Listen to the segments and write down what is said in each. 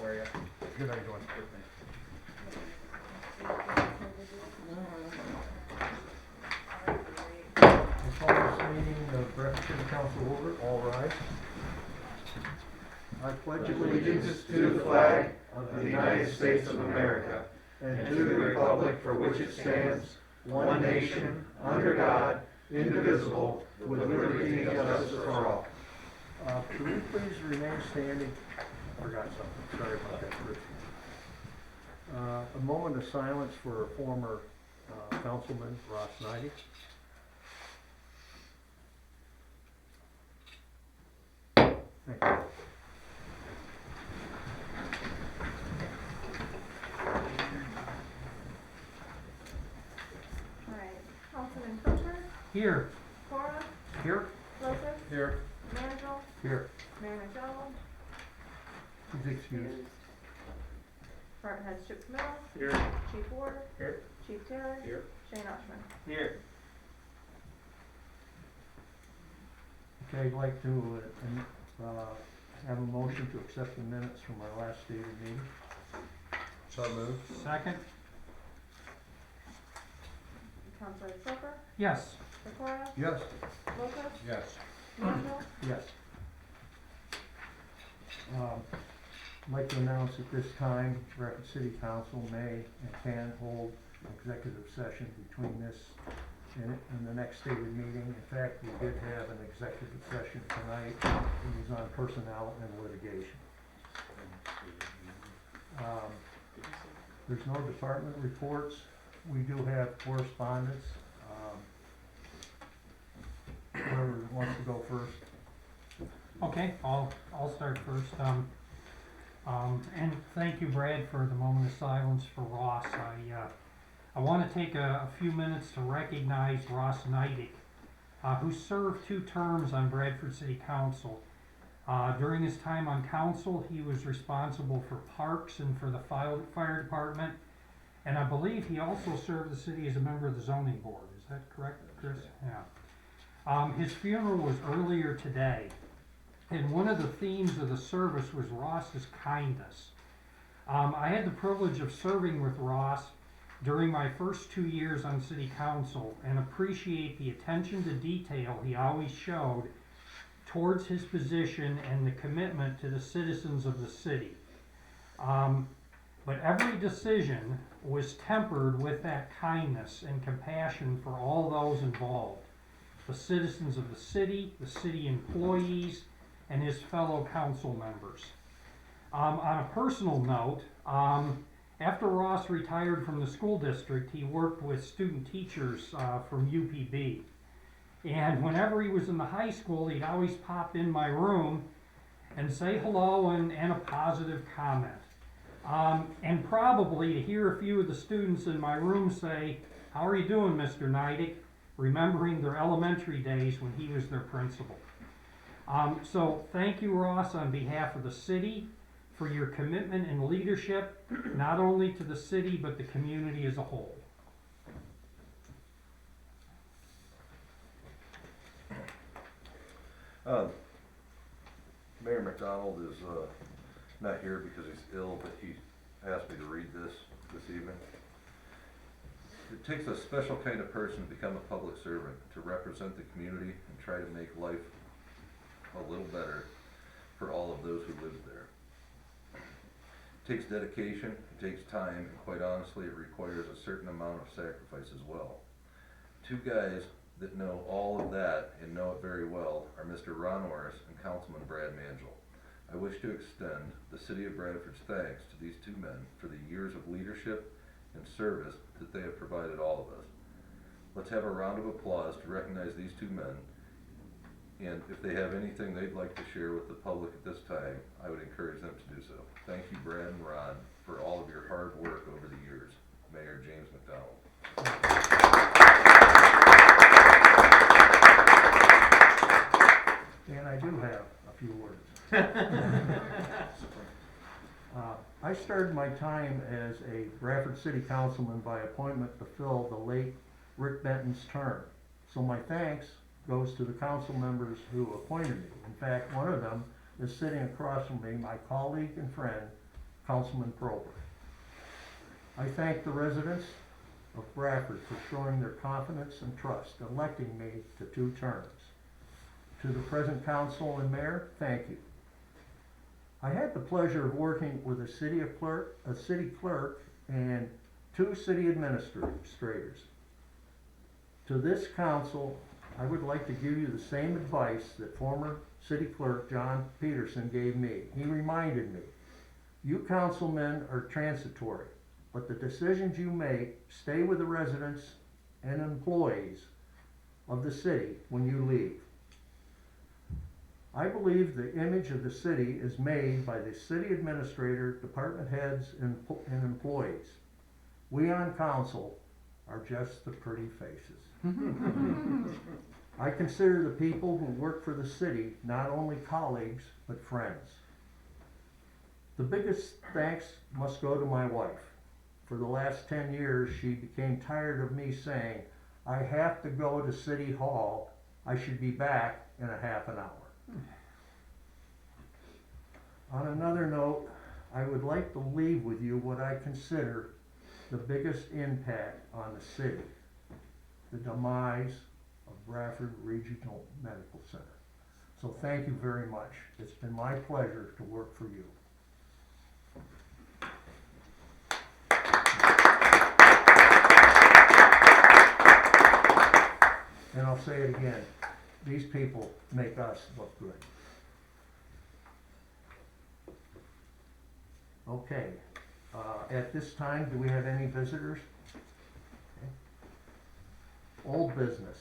are you? Good, how you doing? Good, thanks. We'll call this meeting of Bradford City Council over. All rise. I pledge Allegiance to the flag of the United States of America and to the republic for which it stands, one nation, under God, indivisible, with liberty and justice for all. Could we please remain standing? I forgot something. Sorry about that, Chris. A moment of silence for former Councilman Ross Knighty. Thank you. Alright, Councilman Kutcher, Here. Cora, Here? Lopez, Here. Mansell, Here. Mayor McDonald, Please excuse. Department Heads Chip Camilla, Here. Chief Ward, Here. Chief Taylor, Here. Shane Ushman. Here. Okay, I'd like to have a motion to accept the minutes from our last stated meeting. So moved. Second? Councilor Soper, Yes. Sikora, Yes. Lopez, Yes. Mansell, Yes. I'd like to announce at this time, Rapid City Council may and can hold an executive session between this and the next stated meeting. In fact, we did have an executive session tonight. It was on personnel and litigation. There's no department reports. We do have correspondence. Whoever wants to go first. Okay, I'll start first. And thank you, Brad, for the moment of silence for Ross. I want to take a few minutes to recognize Ross Neidig, who served 2 terms on Bradford City Council. During his time on council, he was responsible for parks and for the fire department, and I believe he also served the city as a member of the zoning board. Is that correct, Chris? Yeah. His funeral was earlier today, and one of the themes of the service was Ross's kindness. I had the privilege of serving with Ross during my first 2 years on city council and appreciate the attention to detail he always showed towards his position and the commitment to the citizens of the city. But every decision was tempered with that kindness and compassion for all those involved, the citizens of the city employees, and his fellow council members. On a personal note, after Ross retired from the school district, he worked with student teachers from UPB. And whenever he was in the high school, he'd always pop in my room and say hello and a positive comment. And probably to hear a few of the students in my room say, "How are you doing, Mr. Neidig?" remembering their elementary days when he was their principal. So thank you, Ross, on behalf of the city for your commitment and leadership, not only to the city, but the community as a whole. Mayor McDonald is not here because he's ill, but he asked me to read this evening. It takes a special kind of person to become a public servant, to represent the community and try to make life a little better for all of those who live there. It takes dedication, it takes time, and quite honestly, it requires a certain amount of sacrifice as well. 2 guys that know all of that and know it very well are Mr. Ron Orris and Councilman Brad Mangel. I wish to extend the City of Bradford's thanks to these 2 men for the years of leadership and service that they have provided all of us. Let's have a round of applause to recognize these 2 men, and if they have anything they'd like to share with the public at this time, I would encourage them to do so. Thank you, Brad and Ron, for all of your hard work over the years. Mayor James McDonald. And I do have a few words. I started my time as a Bradford City Councilman by appointment to fill the late Rick Benton's term. So my thanks goes to the council members who appointed me. In fact, one of them is sitting across from me, my colleague and friend, Councilman Prober. I thank the residents of Bradford for showing their confidence and trust, electing me to 2 terms. To the present council and mayor, thank you. I had the pleasure of working with a city clerk and 2 city administrators. To this council, I would like to give you the same advice that former city clerk John Peterson gave me. He reminded me, you councilmen are transitory, but the decisions you make stay with the residents and employees of the city when you leave. I believe the image of the city is made by the city administrator, department heads, and employees. We on council are just the pretty faces. I consider the people who work for the city not only colleagues, but friends. The biggest thanks must go to my wife. For the last 10 years, she became tired of me saying, I have to go to City Hall. I should be back in a half an hour. On another note, I would like to leave with you what I consider the biggest impact on the city, the demise of Bradford Regional Medical Center. So thank you very much. It's been my pleasure to work for you. And I'll say it again, these people make us look good. Okay, at this time, do we have any visitors? Okay. Old business.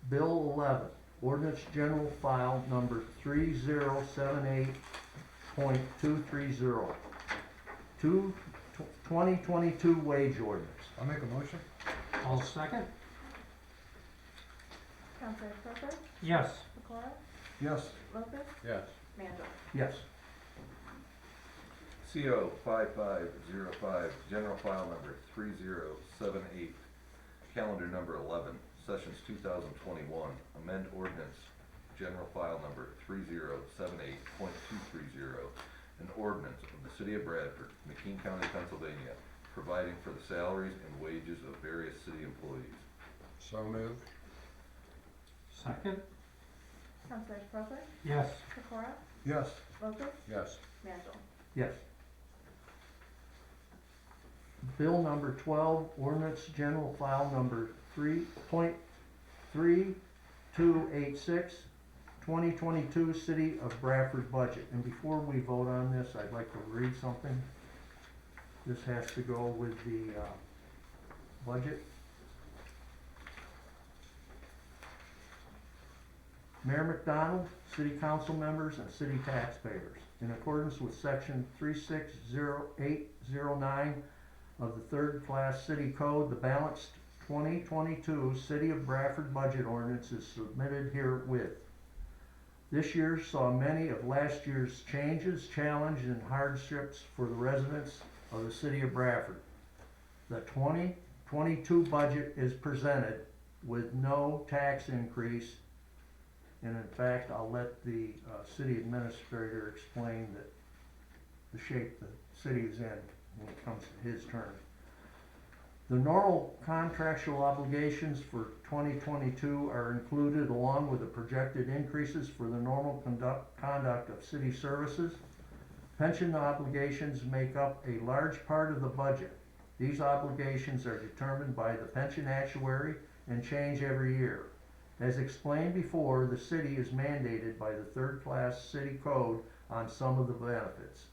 Bill 11, Ordinance General File Number 3078.230. 2022 Wage Ordinance. I'll make a motion. I'll second. Counselor Proper, Yes. Pecora, Yes. Lopez, Yes. Mandel. Yes. CO 5505, general file number 3078, calendar number 11, sessions 2021, amend ordinance, general file number 3078.230, an ordinance of the city of Bradford, McKean County, Pennsylvania, providing for the salaries and wages of various city employees. So moved. Second. Counselor Proper, Yes. Pecora, Yes. Lopez, Yes. Mandel. Yes. Bill number 12, Ordinance General File Number 3.3286, 2022 City of Bradford Budget. And before we vote on this, I'd like to read something. This has to go with the budget. Mayor McDonald, City Council members, and city taxpayers, in accordance with Section 3600809 of the Third Class City Code, the balanced 2022 City of Bradford Budget Ordinance is submitted herewith. This year saw many of last year's changes, challenges, and hardships for the residents of the City of Bradford. The 2022 budget is presented with no tax increase. And in fact, I'll let the city administrator explain that the shape the city is in when it comes to his turn. The normal contractual obligations for 2022 are included along with the projected increases for the normal conduct of city services. Pension obligations make up a large part of the budget. These obligations are determined by the pension actuary and change every year. As explained before, the city is mandated by the Third Class City Code on some of the benefits.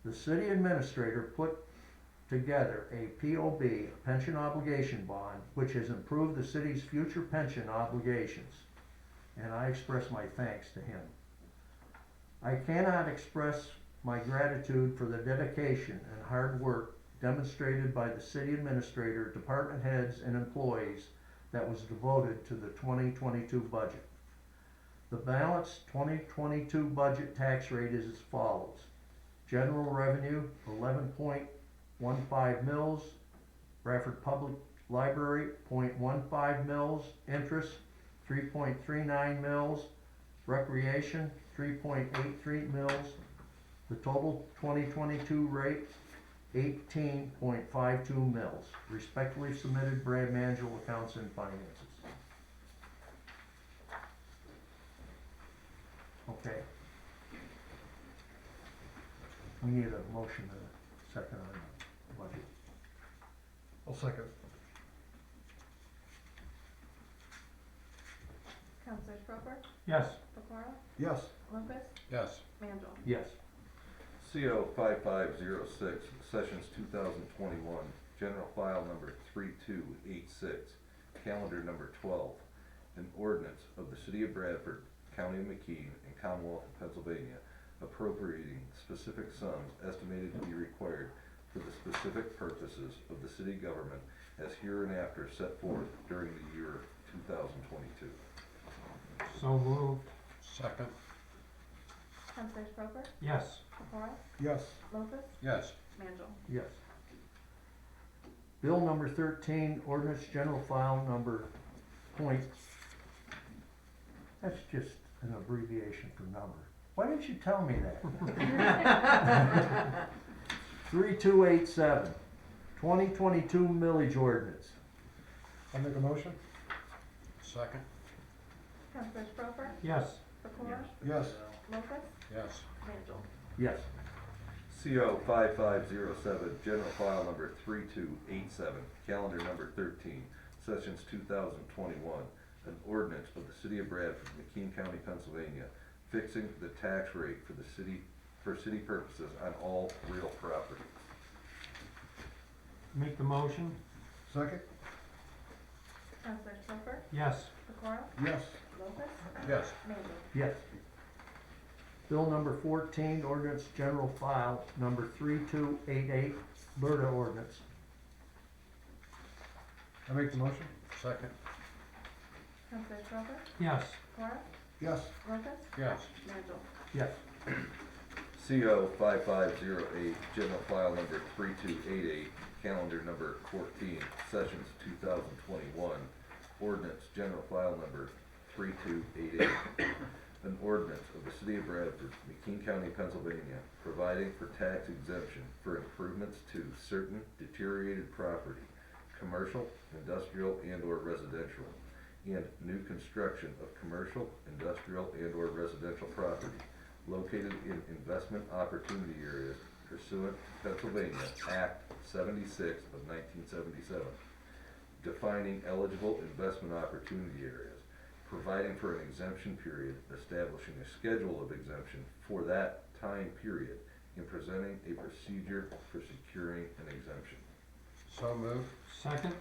The city administrator put together a POB, a pension obligation bond, which has improved the city's future pension obligations, and I express my thanks to him. I cannot express my gratitude for the dedication and hard work demonstrated by the city administrator, department heads, and employees that was devoted to the 2022 budget. The balanced 2022 budget tax rate is as follows. General revenue, 11.15 mils. Bradford Public Library, 0.15 mils. Interest, 3.39 mils. Recreation, 3.83 mils. The total 2022 rate, 18.52 mils. Respectfully submitted, Brad Manjel, Accounts and Finances. Okay. We need a motion and a second on the budget. I'll second. Counselor Proper, Yes. Pecora, Yes. Lopez, Yes. Mandel. Yes. CO 5506, Sessions 2021, General File Number 3286, Calendar Number 12, an ordinance of the City of Bradford, County of McKean, and Commonwealth of Pennsylvania, appropriating specific sums estimated to be required for the specific purposes of the city government as hereinafter set forth during the year 2022. So moved. Second. Counselor Proper, Yes. Pecora, Yes. Lopez, Yes. Mandel. Yes. Bill number 13, ordinance general file number point. That's just an abbreviation for number. Why didn't you tell me that? 3287, 2022 millage ordinance. I'll make a motion. Second. Counselor Proper, Yes. Pecora, Yes. Lopez, Yes. Mandel. Yes. CO 5507, General File Number 3287, Calendar Number 13, Sessions 2021, an ordinance of the City of Bradford, McKean County, Pennsylvania, fixing the tax rate for the city, for city purposes on all real property. Make the motion. Second. Counselor Proper, Yes. Pecora, Yes. Lopez, Yes. Mandel. Yes. Bill number 14, ordinance general file number 3288, Berta ordinance. I make the motion. Second. Counselor Proper, Yes. Pecora, Yes. Lopez, Yes. Mandel. Yes. CO 5508, General File Number 3288, Calendar Number 14, Sessions 2021, Ordinance General File Number 3288, an ordinance of the City of Bradford, McKean County, Pennsylvania, providing for tax exemption for improvements to certain deteriorated property, commercial, industrial, and/or residential, and new construction of commercial, industrial, and/or residential property located in investment opportunity areas pursuant to Pennsylvania Act 76 of 1977, defining eligible investment opportunity areas, providing for an exemption period, establishing a schedule of exemption for that time period, and presenting a procedure for securing an exemption. So moved. Second.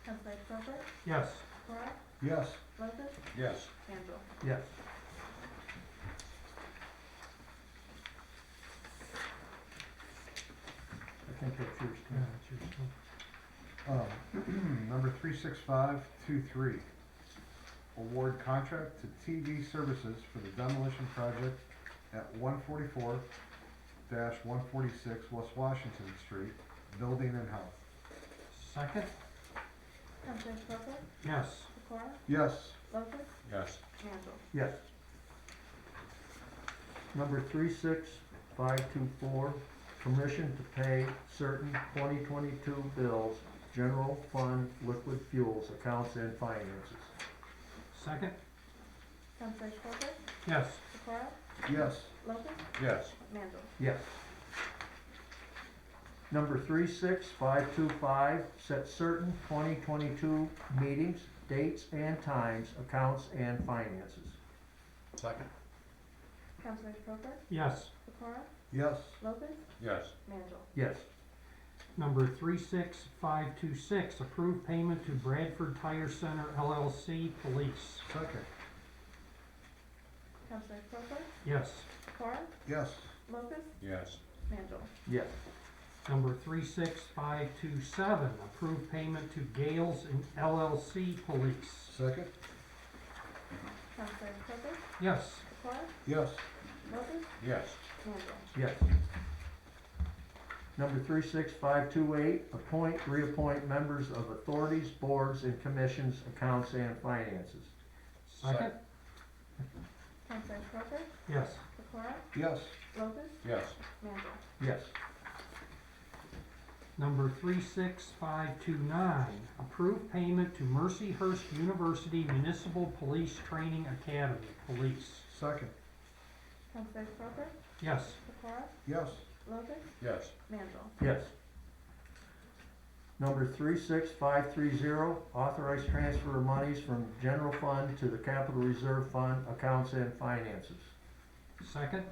Counselor Proper, Yes. Pecora, Yes. Lopez, Yes. Mandel. Yes. I think that's yours too. Yeah, it's your stuff. Number 36523. Award contract to TD Services for the demolition project at 144-146 West Washington Street, Building and Health. Second. Counselor Proper, Yes. Pecora, Yes. Lopez, Yes. Mandel. Yes. Number 36524, permission to pay certain 2022 bills, general fund, liquid fuels, accounts and finances. Second. Counselor Proper, Yes. Pecora, Yes. Lopez, Yes. Mandel. Yes. Number 36525, set certain 2022 meetings, dates and times, accounts and finances. Second. Counselor Proper, Yes. Pecora, Yes. Lopez, Yes. Mandel. Yes. Number 36526, approve payment to Bradford Tire Center LLC Police. Second. Counselor Proper, Yes. Pecora, Yes. Lopez, Yes. Mandel. Yes. Number 36527, approve payment to Gales and LLC Police. Second. Counselor Proper, Yes. Pecora, Yes. Lopez, Yes. Mandel. Yes. Number 36528, appoint, reappoint members of authorities, boards, and commissions, accounts and finances. Second. Counselor Proper, Yes. Pecora, Yes. Lopez, Yes. Mandel. Yes. Number 36529, approve payment to Mercyhurst University Municipal Police Training Academy, Police. Second. Councilor Crawford, Yes. Pecora, Yes. Lopez, Yes. Mandel. Yes. Number 36530, authorize transfer of monies from general fund to the capital reserve fund, accounts and finances. Second?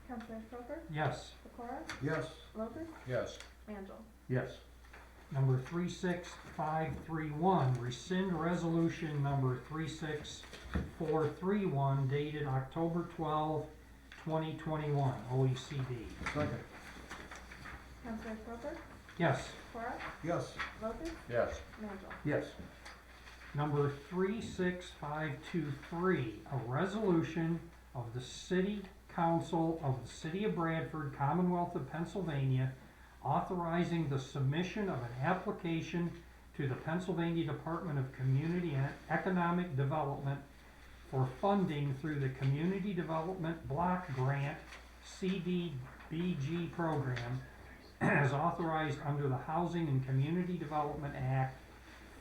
Councilor Crawford, Yes. Pecora, Yes. Lopez, Yes. Mandel. Yes. Number 36531, rescind resolution number 36431 dated October 12, 2021, OECD. Second. Councilor Crawford, Yes. Pecora, Yes. Lopez, Yes. Mandel. Yes. Number 36523, a resolution of the City Council of the City of Bradford, Commonwealth of Pennsylvania, authorizing the submission of an application to the Pennsylvania Department of Community and Economic Development for funding through the Community Development Block Grant CDBG program as authorized under the Housing and Community Development Act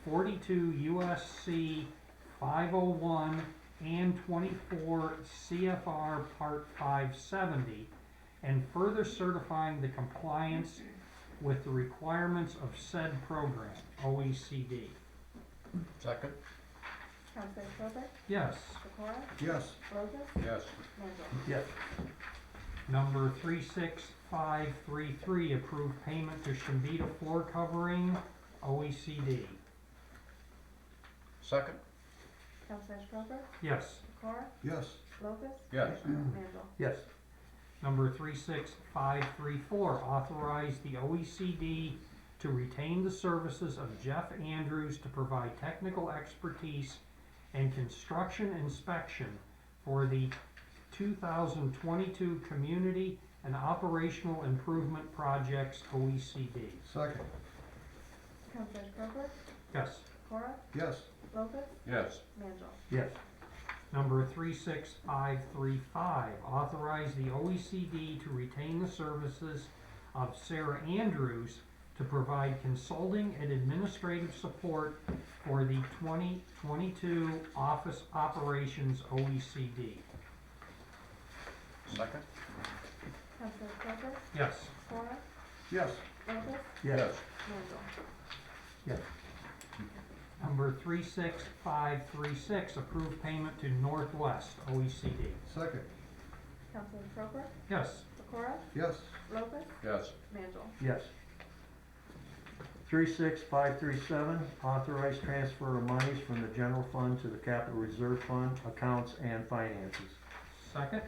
42 USC 501 and 24 CFR Part 570, and further certifying the compliance with the requirements of said program, OECD. Second. Councilor Crawford, Yes. Pecora, Yes. Lopez, Yes. Mandel. Yes. Number 36533, approve payment to Shambita Floor Covering, OECD. Second. Councilor Crawford, Yes. Pecora, Yes. Lopez, Yes. Mandel. Yes. Number 36534, authorize the OECD to retain the services of Jeff Andrews to provide technical expertise and construction inspection for the 2022 Community and Operational Improvement Projects, OECD. Second. Councilor Crawford, Yes. Pecora, Yes. Lopez, Yes. Mandel. Yes. Number 36535, authorize the OECD to retain the services of Sarah Andrews to provide consulting and administrative support for the 2022 Office Operations OECD. Second. Councilor Crawford, Yes. Pecora, Yes. Lopez, Yes. Mandel. Yes. Number 36536, approve payment to Northwest OECD. Second. Councilor Crawford, Yes. Pecora, Yes. Lopez, Yes. Mandel. Yes. 36537, authorize transfer of monies from the general fund to the capital reserve fund, accounts and finances. Second?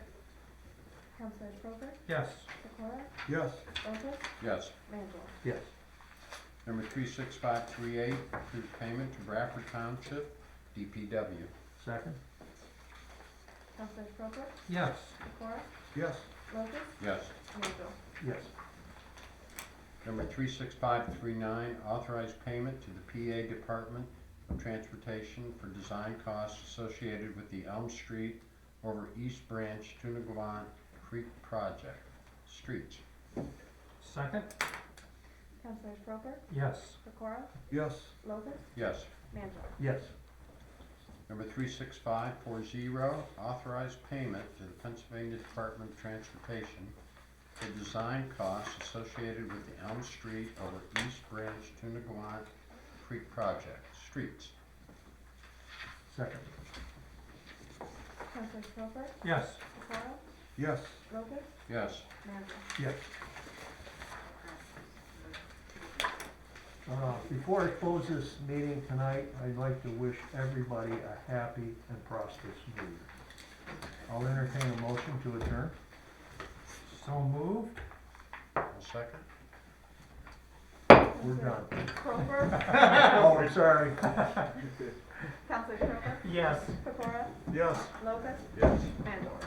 Councilor Crawford, Yes. Pecora, Yes. Lopez, Yes. Mandel. Yes. Number 36538, approve payment to Bradford Township, DPW. Second. Councilor Crawford, Yes. Pecora, Yes. Lopez, Yes. Mandel. Yes. Number 36539, authorize payment to the PA Department of Transportation for design costs associated with the Elm Street over East Branch Tunagawant Creek project, streets. Second? Councilor Crawford, Yes. Pecora, Yes. Lopez, Yes. Mandel. Yes. Number 36540, authorize payment to the Pennsylvania Department of Transportation for design costs associated with the Elm Street over East Branch Tunagawant Creek project, streets. Second. Councilor Crawford, Yes. Pecora, Yes. Lopez, Yes. Mandel. Yes. Before I close this meeting tonight, I'd like to wish everybody a happy and prosperous New Year. I'll entertain a motion to adjourn. So moved? A second? We're done. Crawford, Oh, sorry. Councilor Crawford, Yes. Pecora, Yes. Lopez, Yes. Mandel.